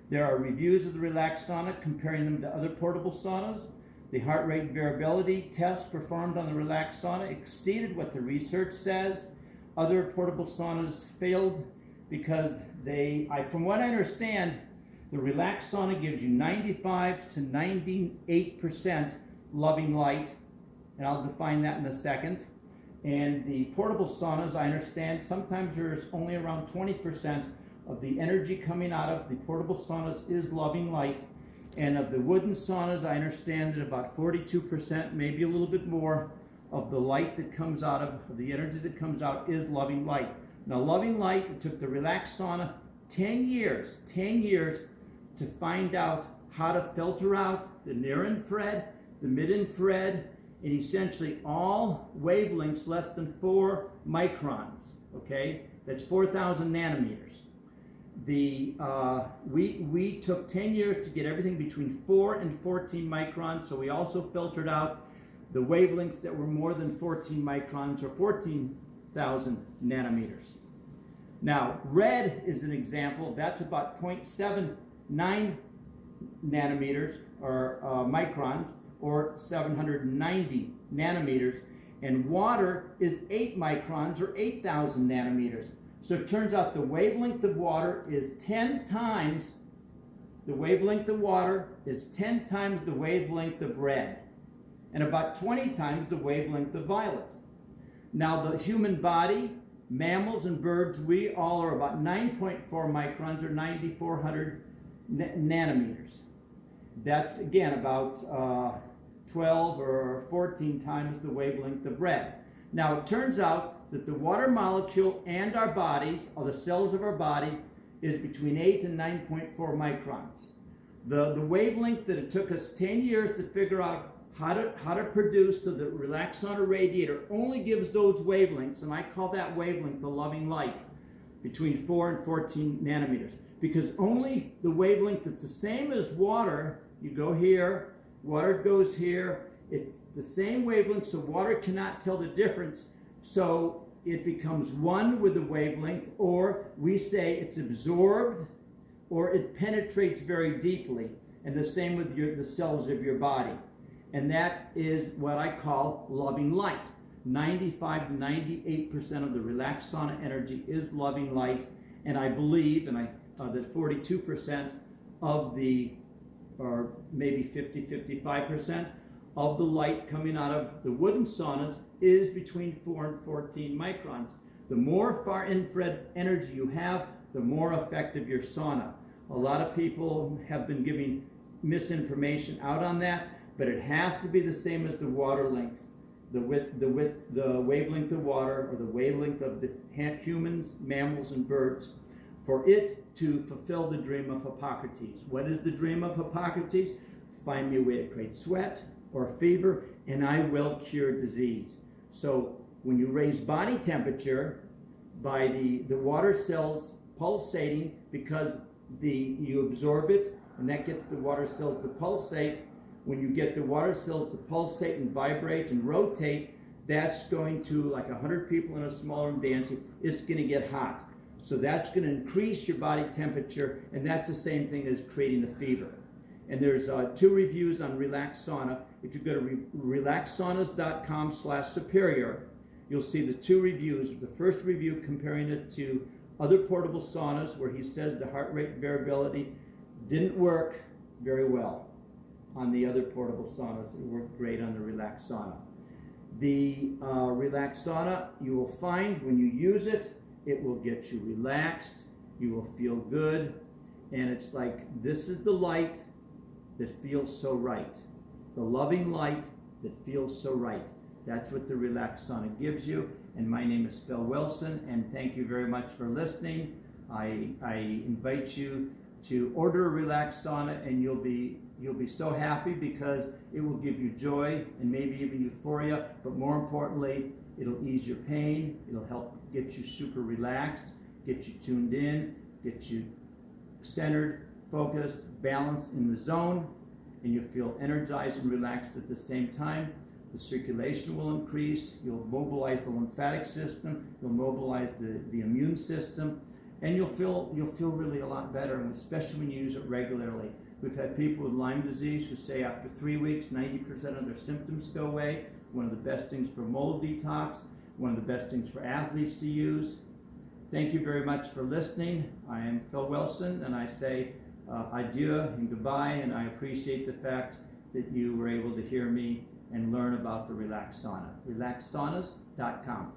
There are reviews of the Relax Sauna comparing them to other portable saunas. The heart rate variability test performed on the Relax Sauna exceeded what the research says. Other portable saunas failed because from what I understand, the Relax Sauna gives you 95 to 98% loving light, and I'll define that in a second. And the portable saunas, I understand, sometimes there's only around 20% of the energy coming out of the portable saunas is loving light. And of the wooden saunas, I understand that about 42%, maybe a little bit more, of the light that comes out of the energy that comes out is loving light. Now, loving light, it took the Relax Sauna 10 years to find out how to filter out the near infrared, the mid infrared, and essentially all wavelengths less than 4 microns. Okay, that's 4,000 nanometers. We took 10 years to get everything between 4 and 14 microns, so we also filtered out the wavelengths that were more than 14 microns or 14,000 nanometers. Now, red is an example. That's about 0.79 nanometers or microns, or 790 nanometers, and water is 8 microns or 8,000 nanometers. So it turns out the wavelength of water is 10 times the wavelength of water is 10 times the wavelength of red, and about 20 times the wavelength of violet. Now, the human body, mammals and birds, we all are about 9.4 microns or 9,400 nanometers. That's, again, about 12 or 14 times the wavelength of red. Now, it turns out that the water molecule and our bodies, or the cells of our body, is between 8 and 9.4 microns. The wavelength that it took us 10 years to figure out how to produce, so the Relax Sauna radiator only gives those wavelengths, and I call that wavelength the loving light, between 4 and 14 nanometers. Because only the wavelength that's the same as water, you go here, water goes here, it's the same wavelength, so water cannot tell the difference. So it becomes one with the wavelength, or we say it's absorbed, or it penetrates very deeply. And the same with the cells of your body. And that is what I call loving light. 95 to 98% of the Relax Sauna energy is loving light, and I believe that 42% of or maybe 50-55% of the light coming out of the wooden saunas is between 4 and 14 microns. The more far infrared energy you have, the more effective your sauna. A lot of people have been giving misinformation out on that, but it has to be the same as the water length, the wavelength of water, or the wavelength of the humans, mammals, and birds, for it to fulfill the dream of Hippocrates. What is the dream of Hippocrates? Find me a way to create sweat or fever, and I will cure disease. So when you raise body temperature by the water cells pulsating, because you absorb it, and that gets the water cells to pulsate. When you get the water cells to pulsate and vibrate and rotate, that's going to, like 100 people in a small room dancing, it's going to get hot. So that's going to increase your body temperature, and that's the same thing as creating a fever. And there's 2 reviews on Relax Sauna. If you go to relaxsaunas.com/superior, you'll see the 2 reviews. The first review comparing it to other portable saunas, where he says the heart rate variability didn't work very well on the other portable saunas. It worked great on the Relax Sauna. The Relax Sauna, you will find when you use it, it will get you relaxed, you will feel good, and it's like, this is the light that feels so right. The loving light that feels so right. That's what the Relax Sauna gives you. And my name is Phil Wilson, and thank you very much for listening. I invite you to order a Relax Sauna, and you'll be so happy, because it will give you joy and maybe even euphoria, but more importantly, it'll ease your pain, it'll help get you super relaxed, get you tuned in, get you centered, focused, balanced in the zone, and you feel energized and relaxed at the same time. the circulation will increase, you'll mobilize the lymphatic system, you'll mobilize the immune system, and you'll feel really a lot better, and especially when you use it regularly. We've had people with Lyme disease who say after 3 weeks, 90% of their symptoms go away. One of the best things for mold detox, one of the best things for athletes to use. Thank you very much for listening. I am Phil Wilson, and I say adieu and goodbye, and I appreciate the fact that you were able to hear me and learn about the Relax Sauna. RelaxSaunas.com.